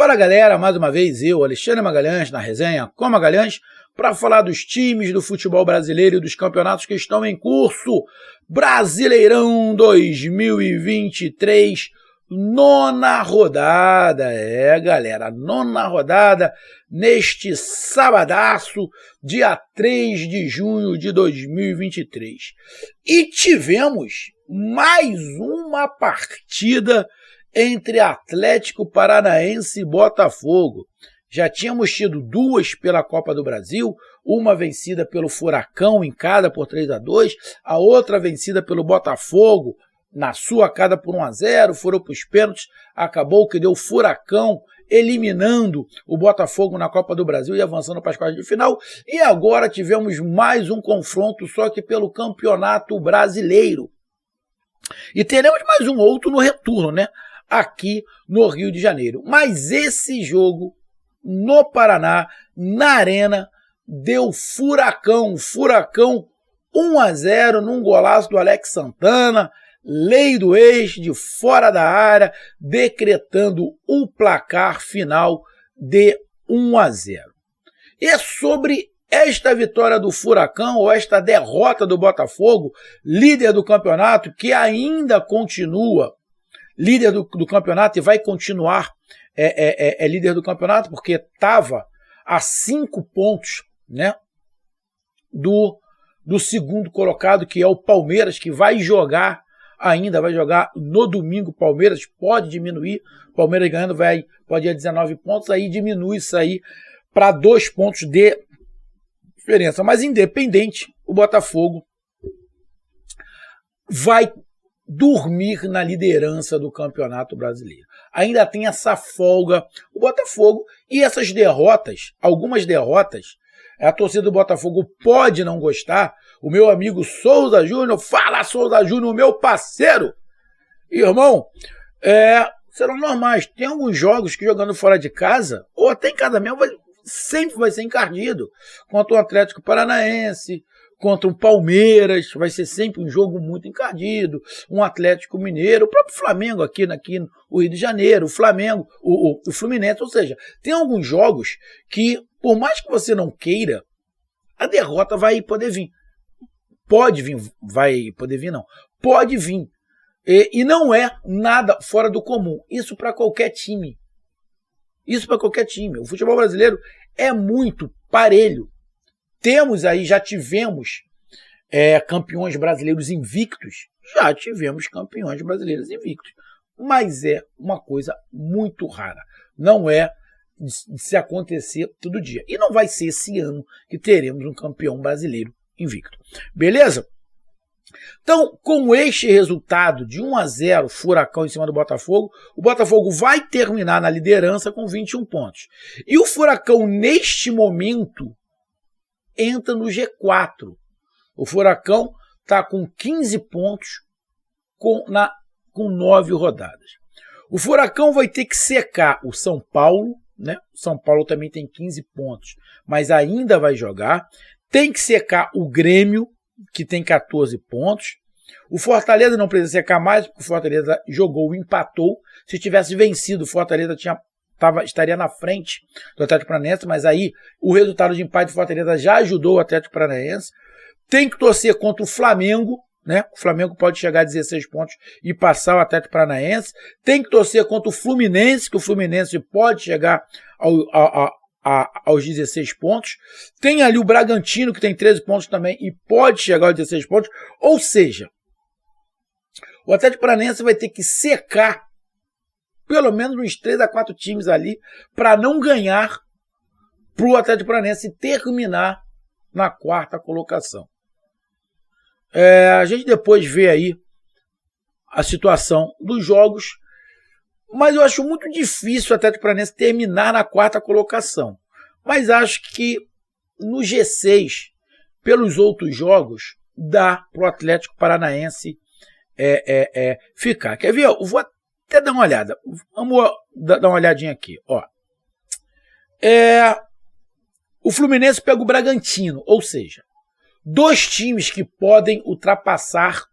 Fala galera, mais uma vez eu, Alexandre Magalhães, na resenha com Magalhães, para falar dos times do futebol brasileiro e dos campeonatos que estão em curso. Brasileirão 2023, nona rodada, galera, nona rodada neste sabadaço, dia 3 de junho de 2023. E tivemos mais uma partida entre Atlético Paranaense e Botafogo. Já tínhamos tido duas pela Copa do Brasil, uma vencida pelo Furacão em casa por 3-2, a outra vencida pelo Botafogo na sua casa por 1-0, foram para os pênaltis, acabou que deu Furacão eliminando o Botafogo na Copa do Brasil e avançando para as quartas de final. E agora tivemos mais um confronto, só que pelo Campeonato Brasileiro. E teremos mais um outro no retorno, né? Aqui no Rio de Janeiro. Mas esse jogo no Paraná, na Arena, deu Furacão 1-0 num golaço do Alex Santana, lei do ex, de fora da área, decretando o placar final de 1-0. E sobre esta vitória do Furacão, ou esta derrota do Botafogo, líder do campeonato, que ainda continua líder do campeonato e vai continuar líder do campeonato, porque estava a 5 pontos, né, do segundo colocado, que é o Palmeiras, que vai jogar no domingo. Palmeiras pode diminuir, Palmeiras ganhando pode ir a 19 pontos, aí diminui isso aí para 2 pontos de diferença. Mas independente, o Botafogo vai dormir na liderança do Campeonato Brasileiro. Ainda tem essa folga o Botafogo, e essas derrotas, algumas derrotas, a torcida do Botafogo pode não gostar. O meu amigo Souza Júnior, fala Souza Júnior, meu parceiro, irmão, serão normais. Tem alguns jogos que jogando fora de casa, ou até em casa mesmo, sempre vai ser encardido, contra o Atlético Paranaense, contra um Palmeiras, vai ser sempre um jogo muito encardido, um Atlético Mineiro, o próprio Flamengo aqui no Rio de Janeiro, o Flamengo, o Fluminense, ou seja, tem alguns jogos que, por mais que você não queira, a derrota vai poder vir. Pode vir, pode vir. E não é nada fora do comum, isso para qualquer time. O futebol brasileiro é muito parelho. Já tivemos campeões brasileiros invictos, mas é uma coisa muito rara, não é de se acontecer todo dia, e não vai ser esse ano que teremos um campeão brasileiro invicto, beleza? Então, com este resultado de 1-0 Furacão em cima do Botafogo, o Botafogo vai terminar na liderança com 21 pontos, e o Furacão neste momento entra no G4. O Furacão está com 15 pontos com 9 rodadas. O Furacão vai ter que secar o São Paulo, né? O São Paulo também tem 15 pontos, mas ainda vai jogar. Tem que secar o Grêmio, que tem 14 pontos. O Fortaleza não precisa secar mais, porque o Fortaleza jogou e empatou. Se tivesse vencido, o Fortaleza estaria na frente do Atlético Paranaense, mas aí o resultado de empate do Fortaleza já ajudou o Atlético Paranaense. Tem que torcer contra o Flamengo, né? O Flamengo pode chegar a 16 pontos e passar o Atlético Paranaense. Tem que torcer contra o Fluminense, que o Fluminense pode chegar aos 16 pontos. Tem ali o Bragantino, que tem 13 pontos também e pode chegar aos 16 pontos. Ou seja, o Atlético Paranaense vai ter que secar pelo menos uns 3 a 4 times ali, para não ganhar para o Atlético Paranaense terminar na 4ª colocação. A gente depois vê aí a situação dos jogos, mas eu acho muito difícil o Atlético Paranaense terminar na 4ª colocação. Mas acho que no G6, pelos outros jogos, dá para o Atlético Paranaense ficar. Quer ver? Eu vou até dar uma olhada. Vamos dar uma olhadinha aqui. Ó. O Fluminense pega o Bragantino, ou seja, 2 times que podem ultrapassar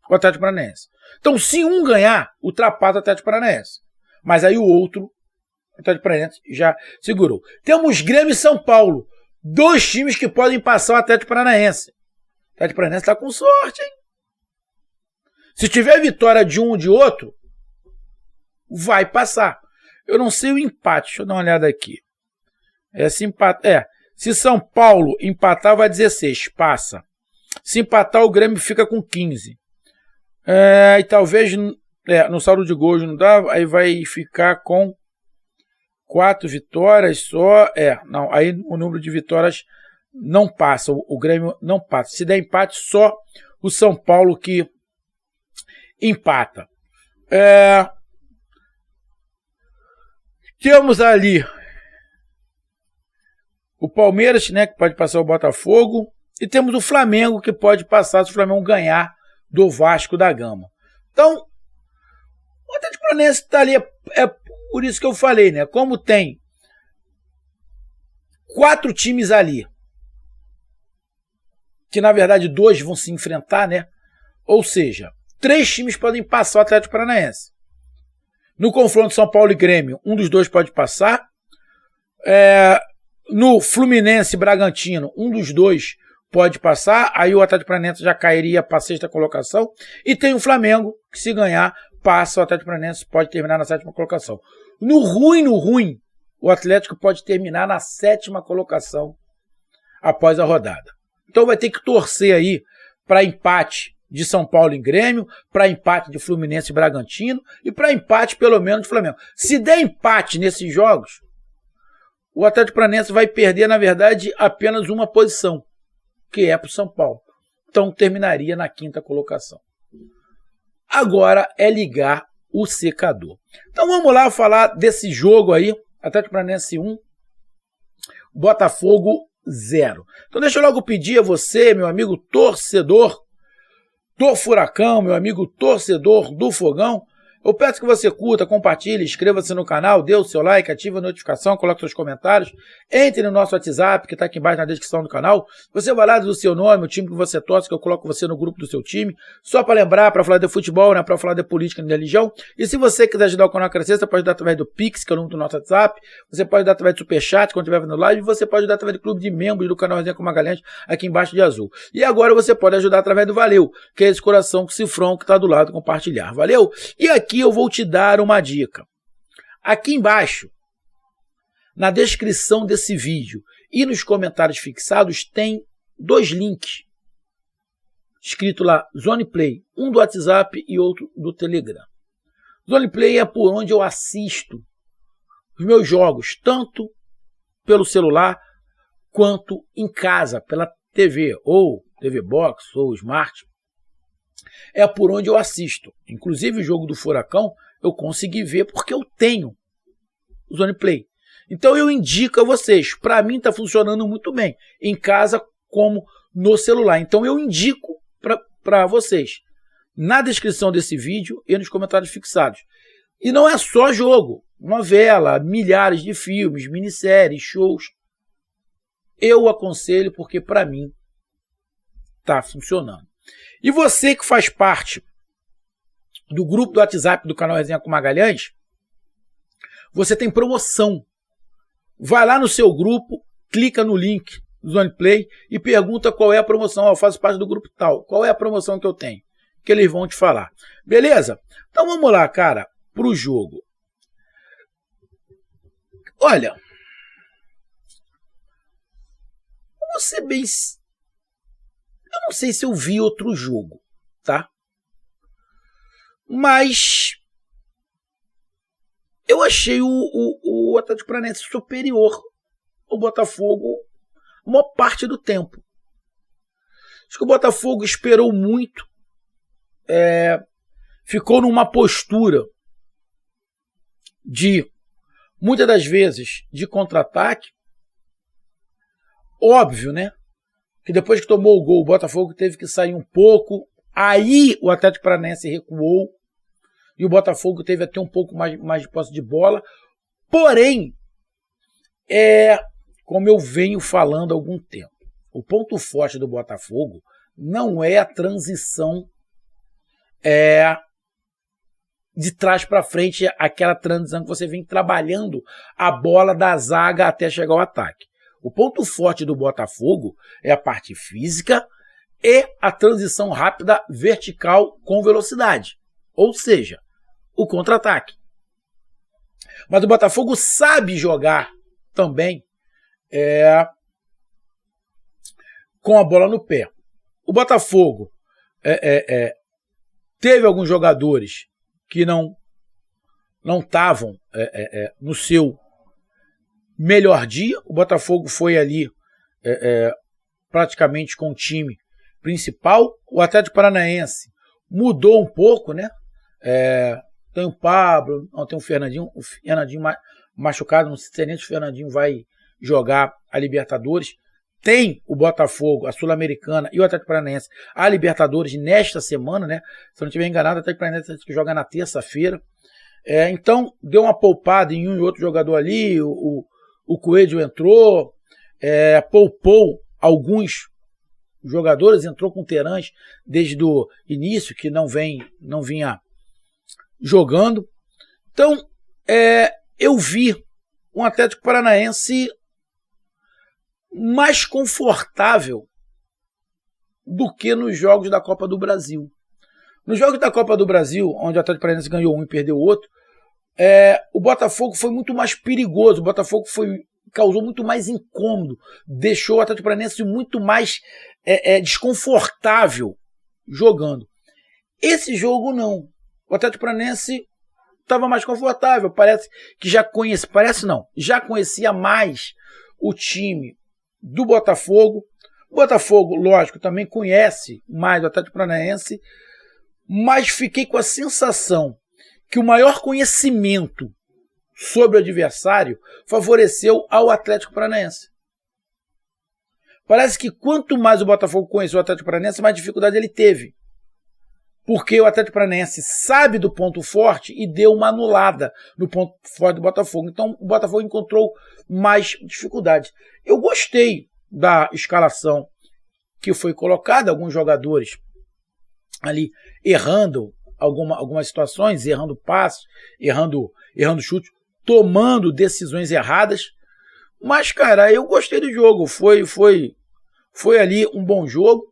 o Atlético Paranaense. Então, se um ganhar, ultrapassa o Atlético Paranaense. Mas aí o outro O Atlético Paranaense já segurou. Temos Grêmio e São Paulo. 2 times que podem passar o Atlético Paranaense. O Atlético Paranaense está com sorte, hein? Se tiver vitória de um ou de outro, vai passar. Eu não sei o empate. Deixa eu dar uma olhada aqui. Se São Paulo empatar, vai 16. Passa. Se empatar, o Grêmio fica com 15. E talvez no saldo de gols não dá. Aí vai ficar com 4 vitórias só. Não. Aí o número de vitórias não passa. O Grêmio não passa. Se der empate, só o São Paulo que empata. Temos ali o Palmeiras, né, que pode passar o Botafogo. E temos o Flamengo, que pode passar se o Flamengo ganhar do Vasco da Gama. Então, o Atlético Paranaense está ali. É por isso que eu falei, né? Como tem 4 times ali, que na verdade 2 vão se enfrentar, né? Ou seja, 3 times podem passar o Atlético Paranaense. No confronto São Paulo e Grêmio, um dos 2 pode passar. No Fluminense e Bragantino, um dos 2 pode passar. Aí o Atlético Paranaense já cairia para a 6ª colocação. E tem o Flamengo, que se ganhar, passa. O Atlético Paranaense pode terminar na 7ª colocação. No ruim, o Atlético pode terminar na 7ª colocação após a rodada. Então vai ter que torcer aí para empate de São Paulo em Grêmio, para empate de Fluminense e Bragantino e para empate pelo menos de Flamengo. Se der empate nesses jogos, o Atlético Paranaense vai perder, na verdade, apenas uma posição, que é para o São Paulo. Então terminaria na 5ª colocação. Agora é ligar o secador. Então vamos lá falar desse jogo aí, Atlético Paranaense 1, Botafogo 0. Então deixa eu logo pedir a você, meu amigo torcedor do Furacão, meu amigo torcedor do Fogão, eu peço que você curta, compartilhe, inscreva-se no canal, dê o seu like, ative a notificação, coloque seus comentários, entre no nosso WhatsApp, que está aqui embaixo na descrição do canal. Você vai lá do seu nome, o time que você torce, que eu coloco você no grupo do seu time, só para lembrar, para falar de futebol, né, para falar de política e de religião. E se você quiser ajudar o canal a crescer, você pode ajudar através do Pix, que é o número do nosso WhatsApp, você pode ajudar através do Superchat, quando estiver vendo live, e você pode ajudar através do clube de membros do canal Resenha com Magalhães, aqui embaixo de azul. E agora você pode ajudar através do Valeu, que é esse coração com cifrão que está do lado, compartilhar. Valeu? E aqui eu vou te dar uma dica. Aqui embaixo, na descrição desse vídeo e nos comentários fixados, tem 2 links. Escrito lá, Zone Play, um do WhatsApp e outro do Telegram. Zone Play é por onde eu assisto os meus jogos, tanto pelo celular quanto em casa, pela TV, ou TV Box, ou Smart. É por onde eu assisto. Inclusive o jogo do Furacão eu consegui ver porque eu tenho o Zone Play. Então eu indico a vocês. Para mim está funcionando muito bem. Em casa como no celular. Então eu indico para vocês. Na descrição desse vídeo e nos comentários fixados. E não é só jogo. Novela, milhares de filmes, minisséries, shows. Eu aconselho porque para mim está funcionando. E você que faz parte do grupo do WhatsApp do canal Resenha com Magalhães, você tem promoção. Vai lá no seu grupo, clica no link do Zone Play e pergunta qual é a promoção. Eu faço parte do grupo tal. Qual é a promoção que eu tenho? Que eles vão te falar. Beleza? Então vamos lá, cara, pro jogo. Olha, vou ser bem... Eu não sei se eu vi outro jogo, tá? Mas eu achei o Atlético Paranaense superior ao Botafogo a maior parte do tempo. Acho que o Botafogo esperou muito, ficou numa postura de, muitas das vezes, de contra-ataque. Óbvio, né? Que depois que tomou o gol, o Botafogo teve que sair um pouco. Aí o Atlético Paranaense recuou. E o Botafogo teve até um pouco mais de posse de bola. Porém, como eu venho falando há algum tempo, o ponto forte do Botafogo não é a transição de trás para frente, aquela transição que você vem trabalhando a bola da zaga até chegar ao ataque. O ponto forte do Botafogo é a parte física e a transição rápida vertical com velocidade, ou seja, o contra-ataque. Mas o Botafogo sabe jogar também com a bola no pé. O Botafogo teve alguns jogadores que não estavam no seu melhor dia. O Botafogo foi ali praticamente com o time principal. O Atlético Paranaense mudou um pouco, né? Tem o Pablo, tem o Fernandinho machucado, não sei nem se o Fernandinho vai jogar a Libertadores. Tem o Botafogo, a Sul-Americana e o Atlético Paranaense a Libertadores nesta semana, né? Se eu não estiver enganado, o Atlético Paranaense joga na terça-feira. Então, deu uma poupada em um e outro jogador ali, o Coelho entrou, poupou alguns jogadores, entrou com o Terãs desde o início, que não vinha jogando. Então, eu vi um Atlético Paranaense mais confortável do que nos jogos da Copa do Brasil. Nos jogos da Copa do Brasil, onde o Atlético Paranaense ganhou um e perdeu o outro, o Botafogo foi muito mais perigoso, o Botafogo causou muito mais incômodo, deixou o Atlético Paranaense muito mais desconfortável jogando. Esse jogo não. O Atlético Paranaense estava mais confortável, já conhecia mais o time do Botafogo. O Botafogo, lógico, também conhece mais o Atlético Paranaense, mas fiquei com a sensação que o maior conhecimento sobre o adversário favoreceu ao Atlético Paranaense. Parece que quanto mais o Botafogo conheceu o Atlético Paranaense, mais dificuldade ele teve. Porque o Atlético Paranaense sabe do ponto forte e deu uma anulada no ponto forte do Botafogo. Então o Botafogo encontrou mais dificuldade. Eu gostei da escalação que foi colocada, alguns jogadores ali errando algumas situações, errando passes, errando chute, tomando decisões erradas. Mas, cara, eu gostei do jogo. Foi ali um bom jogo.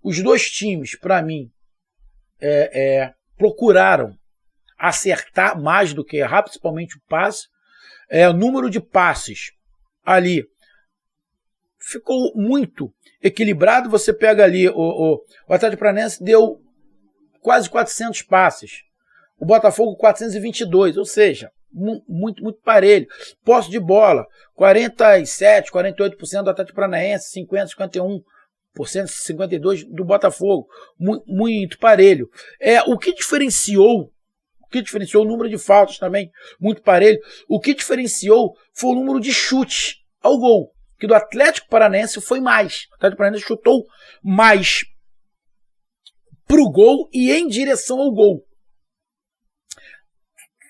Os dois times, para mim, procuraram acertar mais do que errar, principalmente o passe. O número de passes ali ficou muito equilibrado. Você pega ali, o Atlético Paranaense deu quase 400 passes, o Botafogo 422, ou seja, muito parelho. Posse de bola, 47%, 48% do Atlético Paranaense, 50%, 51%, 52% do Botafogo, muito parelho. O que diferenciou o número de faltas também, muito parelho. O que diferenciou foi o número de chutes ao gol, que do Atlético Paranaense foi mais. O Atlético Paranaense chutou mais pro gol e em direção ao gol.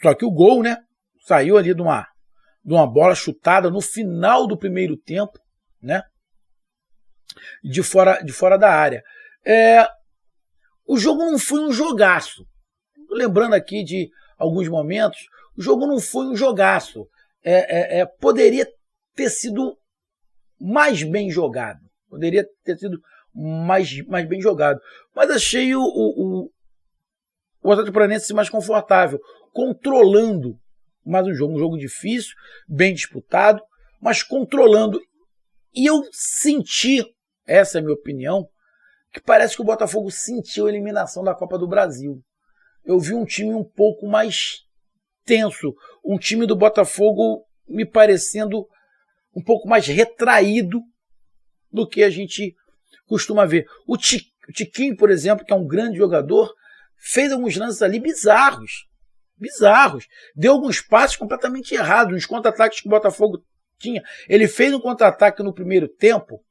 Só que o gol, né, saiu ali de uma bola chutada no final do primeiro tempo, né, de fora da área. O jogo não foi um jogaço. Lembrando aqui de alguns momentos, o jogo não foi um jogaço. Poderia ter sido mais bem jogado. Poderia ter sido mais bem jogado. Mas achei o Atlético Paranaense mais confortável, controlando mais um jogo difícil, bem disputado, mas controlando. E eu senti, essa é a minha opinião, que parece que o Botafogo sentiu a eliminação da Copa do Brasil. Eu vi um time um pouco mais tenso, um time do Botafogo me parecendo um pouco mais retraído do que a gente costuma ver. O Tiquinho, por exemplo, que é um grande jogador, fez alguns lances ali bizarros. Deu alguns passes completamente errados, uns contra-ataques que o Botafogo tinha. Ele fez um contra-ataque no primeiro tempo,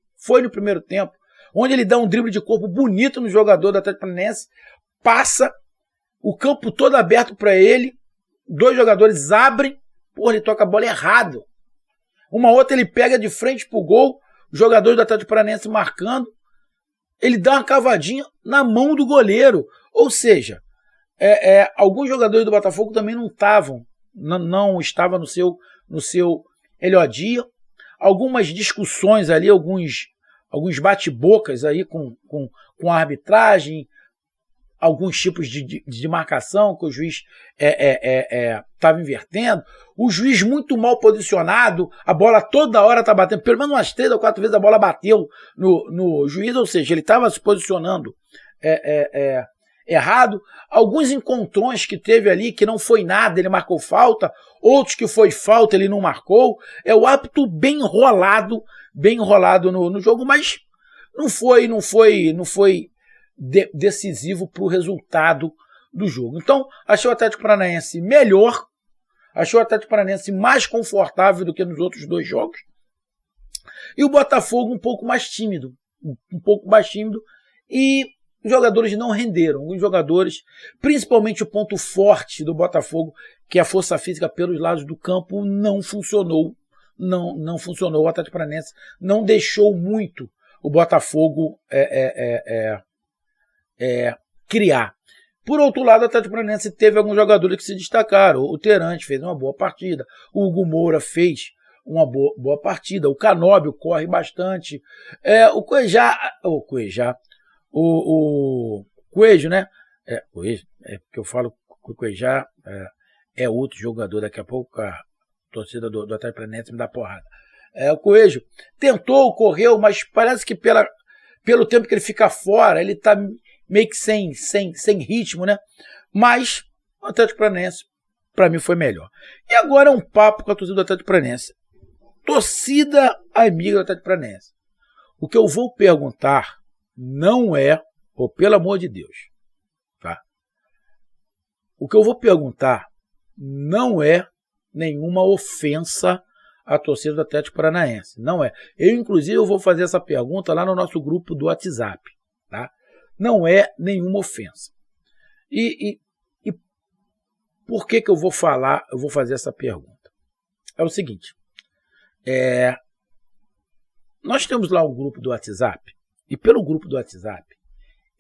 onde ele dá um drible de corpo bonito no jogador do Atlético Paranaense, passa o campo todo aberto para ele, dois jogadores abrem, ele toca a bola errado. Uma outra ele pega de frente pro gol, os jogadores do Atlético Paranaense marcando, ele dá uma cavadinha na mão do goleiro. Ou seja, alguns jogadores do Botafogo também não estavam, não estavam no seu melhor dia. Algumas discussões ali, alguns bate-bocas aí com a arbitragem, alguns tipos de marcação que o juiz estava invertendo, o juiz muito mal posicionado, a bola toda hora está batendo, pelo menos umas 3 ou 4 vezes a bola bateu no juiz, ou seja, ele estava se posicionando errado. Alguns encontrões que teve ali que não foi nada, ele marcou falta, outros que foi falta, ele não marcou. O árbitro bem enrolado no jogo, mas não foi decisivo para o resultado do jogo. Então, achei o Atlético Paranaense melhor, achei o Atlético Paranaense mais confortável do que nos outros 2 jogos, e o Botafogo um pouco mais tímido, e os jogadores não renderam. Os jogadores, principalmente o ponto forte do Botafogo, que é a força física pelos lados do campo, não funcionou. Não funcionou. O Atlético Paranaense não deixou muito o Botafogo criar. Por outro lado, o Atlético Paranaense teve alguns jogadores que se destacaram. O Terante fez uma boa partida, o Hugo Moura fez uma boa partida, o Canóbio corre bastante, o Coelho, né? Coelho, porque eu falo que o Cuejá é outro jogador, daqui a pouco a torcida do Atlético Paranaense me dá porrada. O Coelho tentou, correu, mas parece que pelo tempo que ele fica fora, ele está meio que sem ritmo, né? Mas o Atlético Paranaense, para mim, foi melhor. E agora é um papo com a torcida do Atlético Paranaense. Torcida amiga do Atlético Paranaense. O que eu vou perguntar não é, pelo amor de Deus, tá? O que eu vou perguntar não é nenhuma ofensa à torcida do Atlético Paranaense. Não é. Inclusive, eu vou fazer essa pergunta lá no nosso grupo do WhatsApp, tá? Não é nenhuma ofensa. E por que eu vou fazer essa pergunta? É o seguinte, nós temos lá um grupo do WhatsApp, e pelo grupo do WhatsApp,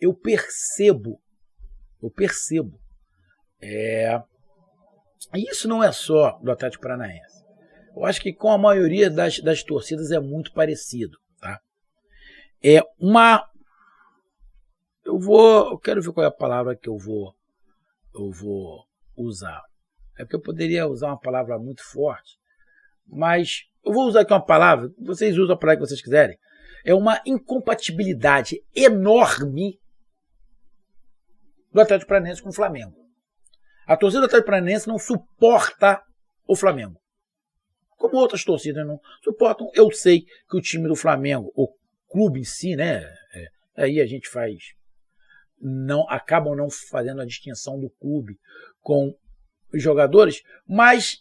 eu percebo, e isso não é só do Atlético Paranaense. Eu acho que com a maioria das torcidas é muito parecido, tá? Eu quero ver qual é a palavra que eu vou usar. É porque eu poderia usar uma palavra muito forte, mas eu vou usar aqui uma palavra, vocês usam a palavra que vocês quiserem. É uma incompatibilidade enorme do Atlético Paranaense com o Flamengo. A torcida do Atlético Paranaense não suporta o Flamengo. Como outras torcidas não suportam. Eu sei que o time do Flamengo, o clube em si, né? Aí a gente acabam não fazendo a distinção do clube com os jogadores, mas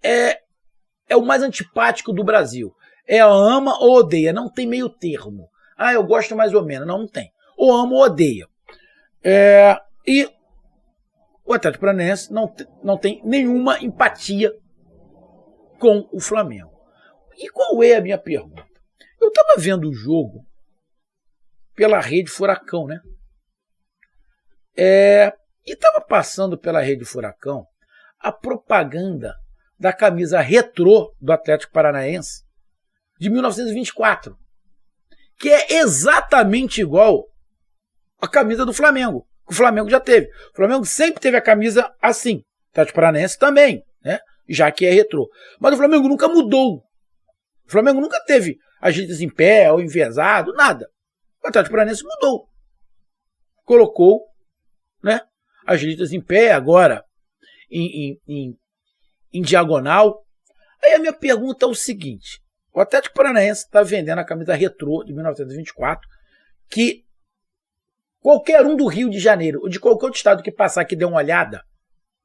é o mais antipático do Brasil. Ama ou odeia, não tem meio termo. Eu gosto mais ou menos, não tem. Ou ama ou odeia. E o Atlético Paranaense não tem nenhuma empatia com o Flamengo. E qual é a minha pergunta? Eu estava vendo o jogo pela Rede Furacão, né? E estava passando pela Rede Furacão a propaganda da camisa retrô do Atlético Paranaense de 1924, que é exatamente igual à camisa do Flamengo, que o Flamengo já teve. O Flamengo sempre teve a camisa assim, o Atlético Paranaense também, né? Já que é retrô. Mas o Flamengo nunca mudou. O Flamengo nunca teve as letras em pé ou envezado, nada. O Atlético Paranaense mudou. Colocou, né, as letras em pé, agora em diagonal. Aí a minha pergunta é o seguinte: o Atlético Paranaense está vendendo a camisa retrô de 1924, que qualquer um do Rio de Janeiro ou de qualquer outro estado que passar aqui dê uma olhada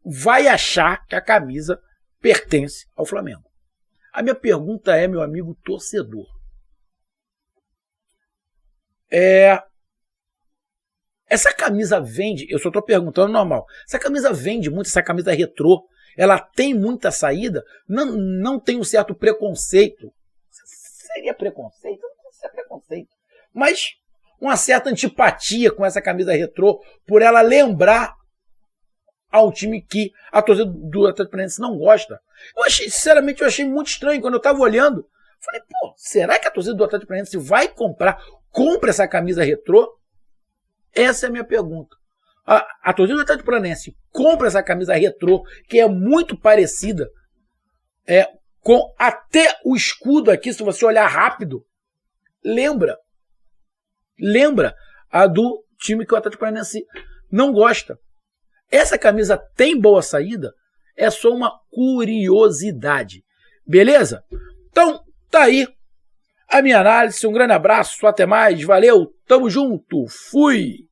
vai achar que a camisa pertence ao Flamengo. A minha pergunta é, meu amigo torcedor, essa camisa vende, eu só estou perguntando normal, essa camisa vende muito, essa camisa retrô, ela tem muita saída? Não tem um certo preconceito? Seria preconceito? Não sei se é preconceito. Mas uma certa antipatia com essa camisa retrô, por ela lembrar a um time que a torcida do Atlético Paranaense não gosta. Sinceramente, eu achei muito estranho quando eu estava olhando. Falei, pô, será que a torcida do Atlético Paranaense vai compra essa camisa retrô? Essa é a minha pergunta. A torcida do Atlético Paranaense compra essa camisa retrô, que é muito parecida, com até o escudo aqui, se você olhar rápido, lembra a do time que o Atlético Paranaense não gosta. Essa camisa tem boa saída? É só uma curiosidade. Beleza? Então, tá aí a minha análise. Um grande abraço, até mais, valeu, tamo junto, fui!